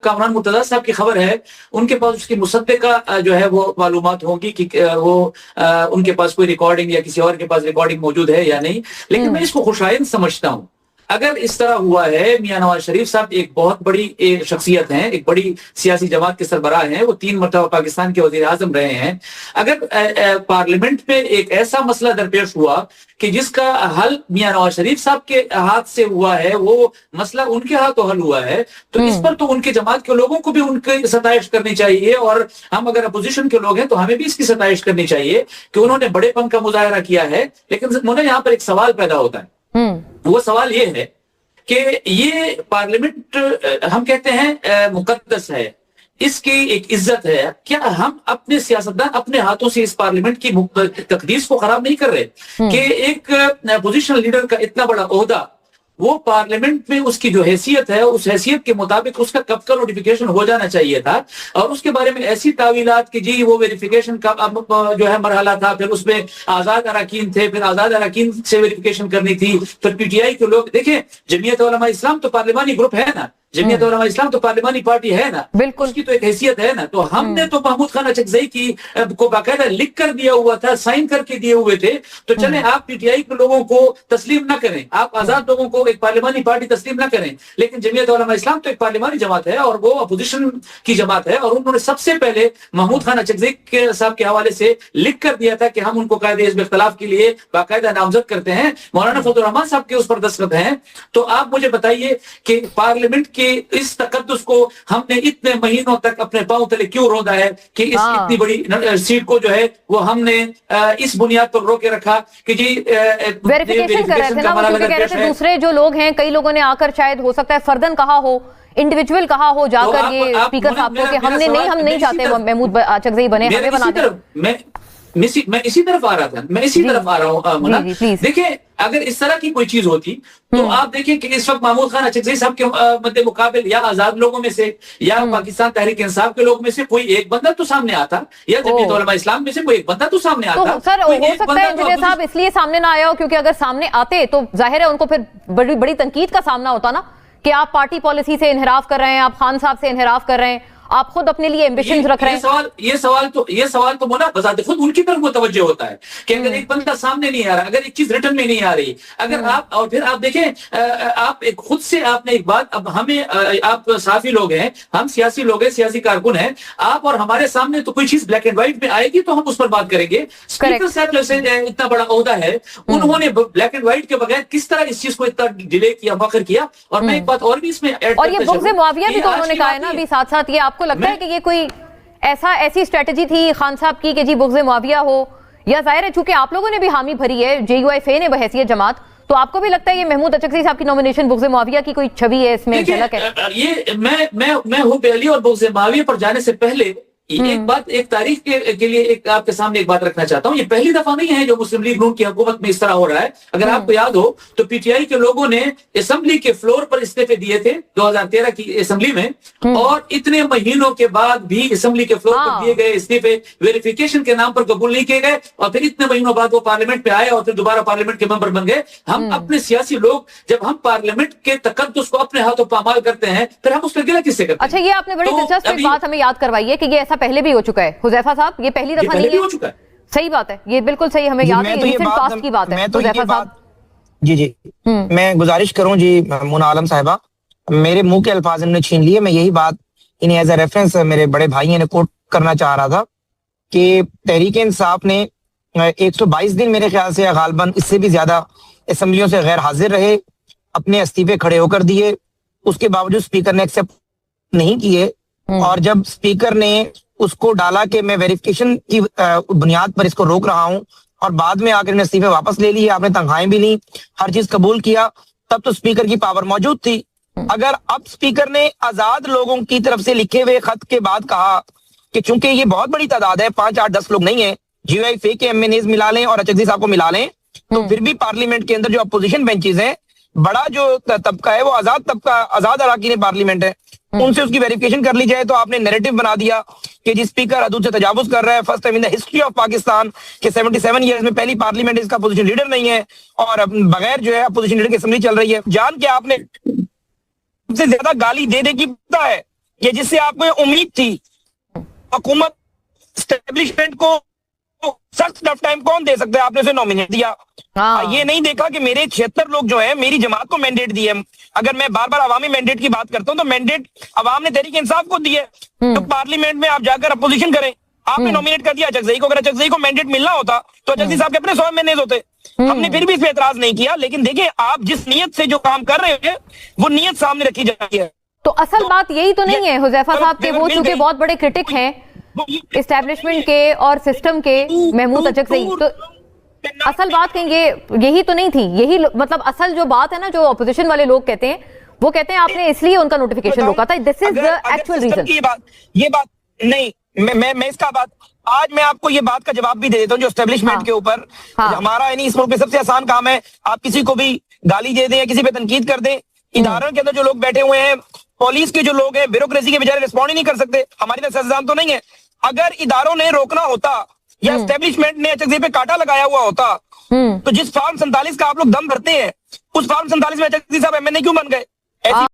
کامران مرتضیٰ صاحب کی خبر ہے، ان کے پاس اس کی مصدقہ جو ہے وہ معلومات ہوں گی کہ وہ ان کے پاس کوئی ریکارڈنگ یا کسی اور کے پاس ریکارڈنگ موجود ہے یا نہیں، لیکن میں اس کو خوشائند سمجھتا ہوں۔ اگر اس طرح ہوا ہے، میاں نواز شریف صاحب ایک بہت بڑی شخصیت ہیں، ایک بڑی سیاسی جماعت کے سربراہ ہیں، وہ 3 مرتبہ پاکستان کے وزیر اعظم رہے ہیں، اگر پارلیمنٹ میں ایک ایسا مسئلہ درپیش ہوا کہ جس کا حل میاں نواز شریف صاحب کے ہاتھ سے ہوا ہے، وہ مسئلہ ان کے ہاتھوں حل ہوا ہے، تو اس پر تو ان کے جماعت کے لوگوں کو بھی ان کی ستائش کرنی چاہیے، اور ہم اگر اپوزیشن کے لوگ ہیں تو ہمیں بھی اس کی ستائش کرنی چاہیے کہ انہوں نے بڑے پن کا مظاہرہ کیا ہے۔ لیکن مجھے یہاں پر ایک سوال پیدا ہوتا ہے، وہ سوال یہ ہے کہ یہ پارلیمنٹ ہم کہتے ہیں مقدس ہے، اس کی ایک عزت ہے، کیا ہم اپنے سیاستدان اپنے ہاتھوں سے اس پارلیمنٹ کی تقدیس کو خراب نہیں کر رہے کہ ایک اپوزیشن لیڈر کا اتنا بڑا عہدہ، وہ پارلیمنٹ میں اس کی جو حیثیت ہے، اس حیثیت کے مطابق اس کا کب کا نوٹیفیکیشن ہو جانا چاہیے تھا، اور اس کے بارے میں ایسی تعویلات کہ جی وہ ویریفیکیشن کا جو ہے مرحلہ تھا، پھر اس میں آزاد اراکین تھے، پھر آزاد اراکین سے ویریفیکیشن کرنی تھی، پھر پی ٹی آئی کے لوگ، دیکھیں جمعیت علماء اسلام تو پارلیمانی گروپ ہے نا، جمعیت علماء اسلام تو پارلیمانی پارٹی ہے نا، اس کی تو ایک حیثیت ہے نا، تو ہم نے تو محمود خان اچکزئی کی کو باقاعدہ لکھ کر دیا ہوا تھا، سائن کر کے دیے ہوئے تھے، تو چلیں آپ پی ٹی آئی کے لوگوں کو تسلیم نہ کریں، آپ آزاد لوگوں کو ایک پارلیمانی پارٹی تسلیم نہ کریں، لیکن جمعیت علماء اسلام تو ایک پارلیمانی جماعت ہے اور وہ اپوزیشن کی جماعت ہے، اور انہوں نے سب سے پہلے محمود خان اچکزئی صاحب کے حوالے سے لکھ کر دیا تھا کہ ہم ان کو قائد حزب اختلاف کے لیے باقاعدہ نامزد کرتے ہیں، مولانا فضل الرحمان صاحب کے اس پر دستخط ہیں، تو آپ مجھے بتائیے کہ پارلیمنٹ کے اس تقدس کو ہم نے اتنے مہینوں تک اپنے پاؤں تلے کیوں روندا ہے کہ اس اتنی بڑی سیٹ کو جو ہے وہ ہم نے اس بنیاد پر روکے رکھا کہ جی ویریفیکیشن کر رہے تھے نا، وہ کیونکہ کہہ رہے تھے دوسرے جو لوگ ہیں، کئی لوگوں نے آ کر شاید ہو سکتا ہے فردن کہا ہو، انڈیویجول کہا ہو جا کر یہ اسپیکر صاحب کو کہ ہم نہیں چاہتے محمود اچکزئی بنے، ہمیں بنا دیں۔ میں اسی طرف آ رہا تھا، میں اسی طرف آ رہا ہوں منى، دیکھیں اگر اس طرح کی کوئی چیز ہوتی تو آپ دیکھیں کہ اس وقت محمود خان اچکزئی صاحب کے مد مقابل یا آزاد لوگوں میں سے یا پاکستان تحریک انصاف کے لوگوں میں سے کوئی ایک بندہ تو سامنے آتا، یا جمعیت علماء اسلام میں سے کوئی ایک بندہ تو سامنے آتا۔ تو سر ہو سکتا ہے انجینئر صاحب اس لیے سامنے نہ آیا ہو کیونکہ اگر سامنے آتے تو ظاہر ہے ان کو پھر بڑی تنقید کا سامنا ہوتا نا، کہ آپ پارٹی پالیسی سے انحراف کر رہے ہیں، آپ خان صاحب سے انحراف کر رہے ہیں، آپ خود اپنے لیے ایمبیشنز رکھ رہے ہیں۔ یہ سوال تو مولانا بذات خود ان کی طرف متوجہ ہوتا ہے کہ اگر ایک بندہ سامنے نہیں آ رہا، اگر ایک چیز ریٹن میں نہیں آ رہی، اگر آپ اور پھر آپ دیکھیں آپ خود سے آپ نے ایک بات، اب ہمیں آپ صحافی لوگ ہیں، ہم سیاسی لوگ ہیں، سیاسی کارکن ہیں، آپ اور ہمارے سامنے تو کوئی چیز بلیک اینڈ وائٹ میں آئے گی تو ہم اس پر بات کریں گے۔ اسپیکر صاحب جیسے اتنا بڑا عہدہ ہے، انہوں نے بلیک اینڈ وائٹ کے بغیر کس طرح اس چیز کو اتنا ڈیلے کیا، مؤخر کیا، اور میں ایک بات اور بھی اس میں ایڈ کرتا اور یہ بغض معاویہ بھی تو انہوں نے کہا ہے نا ابھی ساتھ ساتھ، یہ آپ کو لگتا ہے کہ یہ کوئی ایسی اسٹریٹجی تھی خان صاحب کی کہ جی بغض معاویہ ہو، یا ظاہر ہے چونکہ آپ لوگوں نے بھی حامی بھری ہے، جے یو ایف اے نے بحیثیت جماعت، تو آپ کو بھی لگتا ہے یہ محمود اچکزئی صاحب کی نومینیشن بغض معاویہ کی کوئی چھوی ہے، اس میں جھلک ہے؟ یہ میں ہوں پہلی، اور بغض معاویہ پر جانے سے پہلے ایک بات، ایک تاریخ کے لیے ایک آپ کے سامنے ایک بات رکھنا چاہتا ہوں، یہ پہلی دفعہ نہیں ہے جو مسلم لیگ نون کی حکومت میں اس طرح ہو رہا ہے۔ اگر آپ کو یاد ہو تو پی ٹی آئی کے لوگوں نے اسمبلی کے فلور پر استعفے دیے تھے 2013 کی اسمبلی میں، اور اتنے مہینوں کے بعد بھی اسمبلی کے فلور پر دیے گئے استعفے ویریفیکیشن کے نام پر قبول نہیں کیے گئے، اور پھر اتنے مہینوں بعد وہ پارلیمنٹ پہ آئے اور پھر دوبارہ پارلیمنٹ کے ممبر بن گئے۔ ہم اپنے سیاسی لوگ جب ہم پارلیمنٹ کے تقدس کو اپنے ہاتھوں پامال کرتے ہیں، پھر ہم اس کا گلہ کس سے کرتے ہیں؟ اچھا، یہ آپ نے بڑی دلچسپ ایک بات ہمیں یاد کروائی ہے کہ یہ ایسا پہلے بھی ہو چکا ہے حذیفہ صاحب، یہ پہلی دفعہ نہیں ہے۔ صحیح بات ہے، یہ بالکل صحیح، ہمیں یاد ہے، ریسنٹ پاسٹ کی بات ہے حذیفہ صاحب۔ جی میں گزارش کروں جی منى عالم صاحبہ، میرے منہ کے الفاظ انہوں نے چھین لیے، میں یہی بات انہیں ایز اے ریفرنس میرے بڑے بھائی نے کوٹ کرنا چاہ رہا تھا کہ تحریک انصاف نے 122 دن میرے خیال سے غالباً اس سے بھی زیادہ اسمبلیوں سے غیر حاضر رہے، اپنے استعفے کھڑے ہو کر دیے، اس کے باوجود اسپیکر نے ایکسیپٹ نہیں کیے، اور جب اسپیکر نے اس کو ڈالا کہ میں ویریفیکیشن کی بنیاد پر اس کو روک رہا ہوں، اور بعد میں آ کر نے استعفے واپس لے لیے، آپ نے تنخواہیں بھی لیں، ہر چیز قبول کیا، تب تو اسپیکر کی پاور موجود تھی۔ اگر اب اسپیکر نے آزاد لوگوں کی طرف سے لکھے ہوئے خط کے بعد کہا کہ چونکہ یہ بہت بڑی تعداد ہے، 5 8 10 لوگ نہیں ہیں، جے یو ایف اے کے ایم این ایز ملا لیں اور اچکزئی صاحب کو ملا لیں، تو پھر بھی پارلیمنٹ کے اندر جو اپوزیشن بینچز ہیں، بڑا جو طبقہ ہے وہ آزاد طبقہ، آزاد اراکین پارلیمنٹ ہے، ان سے اس کی ویریفیکیشن کر لی جائے، تو آپ نے نیریٹو بنا دیا کہ جی اسپیکر حدود سے تجاوز کر رہا ہے، first time in the history of Pakistan کہ 77 ایئرز میں پہلی پارلیمنٹ اس کا اپوزیشن لیڈر نہیں ہے، اور بغیر جو ہے اپوزیشن لیڈر کی اسمبلی چل رہی ہے۔ جان کے آپ نے سب سے زیادہ گالی دے کی پتا ہے کہ جس سے آپ کو یہ امید تھی، حکومت اسٹیبلشمنٹ کو سخت ٹف ٹائم کون دے سکتا ہے، آپ نے اسے نامینیٹ دیا. یہ نہیں دیکھا کہ میرے 76 لوگ جو ہیں میری جماعت کو مینڈیٹ دیے. اگر میں بار بار عوامی مینڈیٹ کی بات کرتا ہوں تو مینڈیٹ عوام نے تحریک انصاف کو دی ہے. تو پارلیمنٹ میں آپ جا کر اپوزیشن کریں. آپ نے نامینیٹ کر دیا اچکزئی کو. اگر اچکزئی کو مینڈیٹ ملنا ہوتا تو اچکزئی صاحب کے اپنے 100 MNAs ہوتے. ہم نے پھر بھی اس پہ اعتراض نہیں کیا. لیکن دیکھیں آپ جس نیت سے جو کام کر رہے ہیں وہ نیت سامنے رکھی جاتی ہے. تو اصل بات یہی تو نہیں ہے حذیفہ صاحب کہ وہ چونکہ بہت بڑے کرٹک ہیں اسٹیبلشمنٹ کے اور سسٹم کے، محمود اچکزئی، تو اصل بات کہیں یہی تو نہیں تھی. یہی مطلب اصل جو بات ہے نا، جو اپوزیشن والے لوگ کہتے ہیں، وہ کہتے ہیں آپ نے اس لیے ان کا نوٹیفیکیشن روکا تھا. دس از دا ایکچوئل ریزن. یہ بات نہیں، میں اس کا بات آج میں آپ کو یہ بات کا جواب بھی دے دیتا ہوں. جو اسٹیبلشمنٹ کے اوپر ہمارا یعنی اس ملک میں سب سے آسان کام ہے، آپ کسی کو بھی گالی دے دیں یا کسی پہ تنقید کر دیں. اداروں کے اندر جو لوگ بیٹھے ہوئے ہیں، پولیس کے جو لوگ ہیں، بیوروکریسی کے بیچارے رسپونڈ ہی نہیں کر سکتے. ہماری طرح سازگار تو نہیں ہے. اگر اداروں نے روکنا ہوتا یا اسٹیبلشمنٹ نے اچکزئی پہ کاٹا لگایا ہوا ہوتا تو جس فارم 47 کا آپ لوگ دم بھرتے ہیں، اس فارم 47 میں اچکزئی صاحب MNA کیوں بن گئے؟